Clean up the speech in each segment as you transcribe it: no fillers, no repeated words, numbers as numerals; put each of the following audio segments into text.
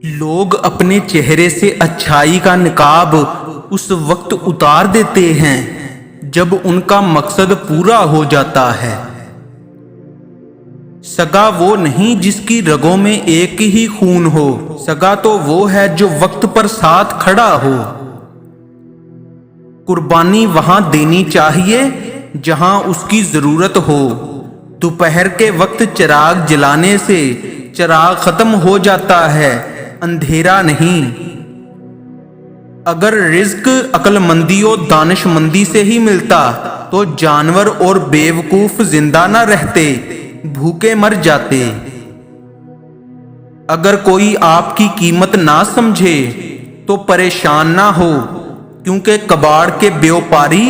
لوگ اپنے چہرے سے اچھائی کا نقاب اس وقت اتار دیتے ہیں جب ان کا مقصد پورا ہو جاتا ہے۔ سگا وہ نہیں جس کی رگوں میں ایک ہی خون ہو، سگا تو وہ ہے جو وقت پر ساتھ کھڑا ہو۔ قربانی وہاں دینی چاہیے جہاں اس کی ضرورت ہو۔ دوپہر کے وقت چراغ جلانے سے چراغ ختم ہو جاتا ہے، اندھیرا نہیں۔ اگر رزق عقل مندی و دانش مندی سے ہی ملتا تو جانور اور بیوقوف زندہ نہ رہتے، بھوکے مر جاتے۔ اگر کوئی آپ کی قیمت نہ سمجھے تو پریشان نہ ہو، کیونکہ کباڑ کے بیوپاری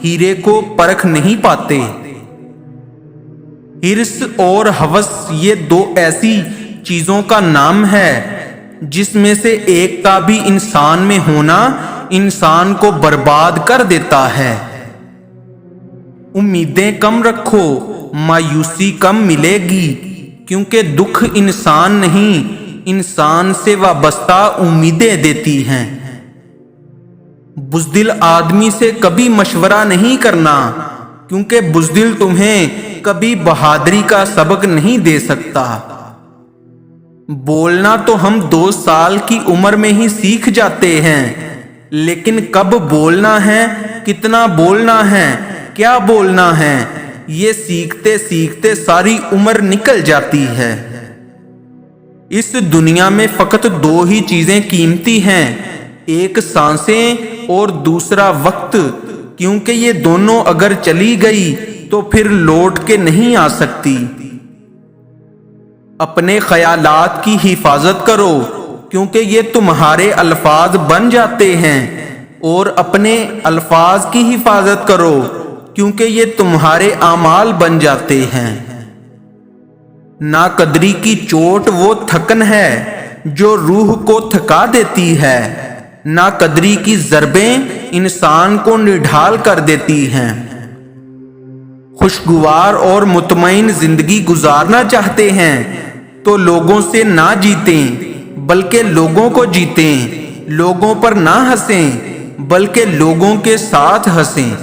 ہیرے کو پرکھ نہیں پاتے۔ حرص اور ہوس یہ دو ایسی چیزوں کا نام ہے جس میں سے ایک کا بھی انسان میں ہونا انسان کو برباد کر دیتا ہے۔ امیدیں کم رکھو، مایوسی کم ملے گی، کیونکہ دکھ انسان نہیں، انسان سے وابستہ امیدیں دیتی ہیں۔ بزدل آدمی سے کبھی مشورہ نہیں کرنا، کیونکہ بزدل تمہیں کبھی بہادری کا سبق نہیں دے سکتا۔ بولنا تو ہم 2 سال کی عمر میں ہی سیکھ جاتے ہیں، لیکن کب بولنا ہے، کتنا بولنا ہے، کیا بولنا ہے، یہ سیکھتے سیکھتے ساری عمر نکل جاتی ہے۔ اس دنیا میں فقط 2 ہی چیزیں قیمتی ہیں، ایک سانسیں اور دوسرا وقت، کیونکہ یہ دونوں اگر چلی گئی تو پھر لوٹ کے نہیں آ سکتی۔ اپنے خیالات کی حفاظت کرو، کیونکہ یہ تمہارے الفاظ بن جاتے ہیں، اور اپنے الفاظ کی حفاظت کرو، کیونکہ یہ تمہارے اعمال بن جاتے ہیں۔ ناقدری کی چوٹ وہ تھکن ہے جو روح کو تھکا دیتی ہے، ناقدری کی ضربیں انسان کو نڈھال کر دیتی ہیں۔ خوشگوار اور مطمئن زندگی گزارنا چاہتے ہیں تو لوگوں سے نہ جیتیں بلکہ لوگوں کو جیتیں، لوگوں پر نہ ہنسیں بلکہ لوگوں کے ساتھ ہنسیں۔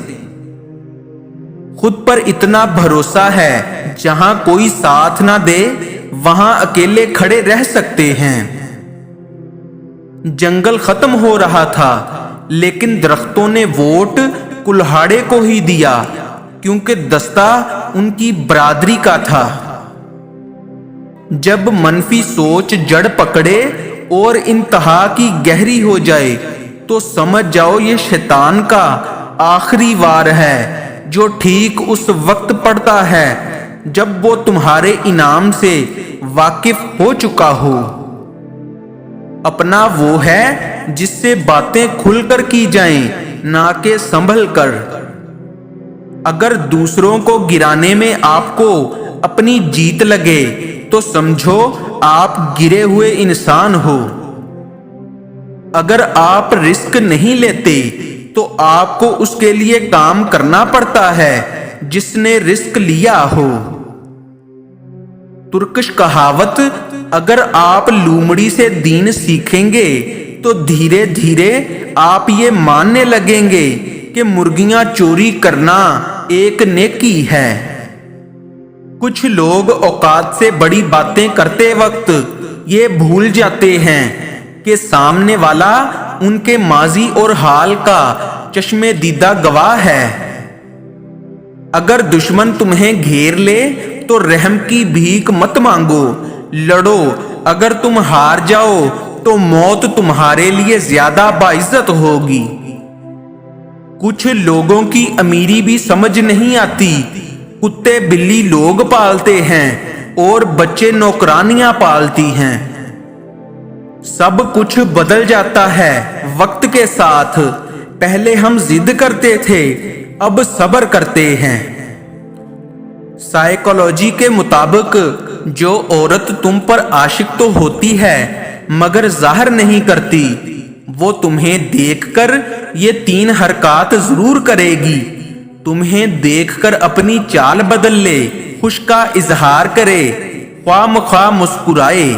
خود پر اتنا بھروسہ ہے، جہاں کوئی ساتھ نہ دے وہاں اکیلے کھڑے رہ سکتے ہیں۔ جنگل ختم ہو رہا تھا، لیکن درختوں نے ووٹ کلہاڑے کو ہی دیا، کیونکہ دستہ ان کی برادری کا تھا۔ جب منفی سوچ جڑ پکڑے اور انتہا کی گہری ہو جائے تو سمجھ جاؤ یہ شیطان کا آخری وار ہے، جو ٹھیک اس وقت پڑتا ہے جب وہ تمہارے انعام سے واقف ہو چکا ہو۔ اپنا وہ ہے جس سے باتیں کھل کر کی جائیں، نہ کہ سنبھل کر۔ اگر دوسروں کو گرانے میں آپ کو اپنی جیت لگے تو سمجھو آپ گرے ہوئے انسان ہو۔ اگر آپ رسک نہیں لیتے تو آپ کو اس کے لیے کام کرنا پڑتا ہے جس نے رسک لیا ہو۔ ترکش کہاوت، اگر آپ لومڑی سے دین سیکھیں گے تو دھیرے دھیرے آپ یہ ماننے لگیں گے کہ مرغیاں چوری کرنا ایک نیکی ہے۔ کچھ لوگ اوقات سے بڑی باتیں کرتے وقت یہ بھول جاتے ہیں کہ سامنے والا ان کے ماضی اور حال کا چشم دیدہ گواہ ہے۔ اگر دشمن تمہیں گھیر لے تو رحم کی بھیک مت مانگو، لڑو۔ اگر تم ہار جاؤ تو موت تمہارے لیے زیادہ باعزت ہوگی۔ کچھ لوگوں کی امیری بھی سمجھ نہیں آتی، کتے بلی لوگ پالتے ہیں اور بچے نوکرانیاں پالتی ہیں۔ سب کچھ بدل جاتا ہے وقت کے ساتھ، پہلے ہم ضد کرتے تھے، اب صبر کرتے ہیں۔ سائیکالوجی کے مطابق جو عورت تم پر عاشق تو ہوتی ہے مگر ظاہر نہیں کرتی، وہ تمہیں دیکھ کر یہ 3 حرکات ضرور کرے گی۔ تمہیں دیکھ کر اپنی چال بدل لے، خوش کا اظہار کرے، خواہ مخواہ مسکرائے۔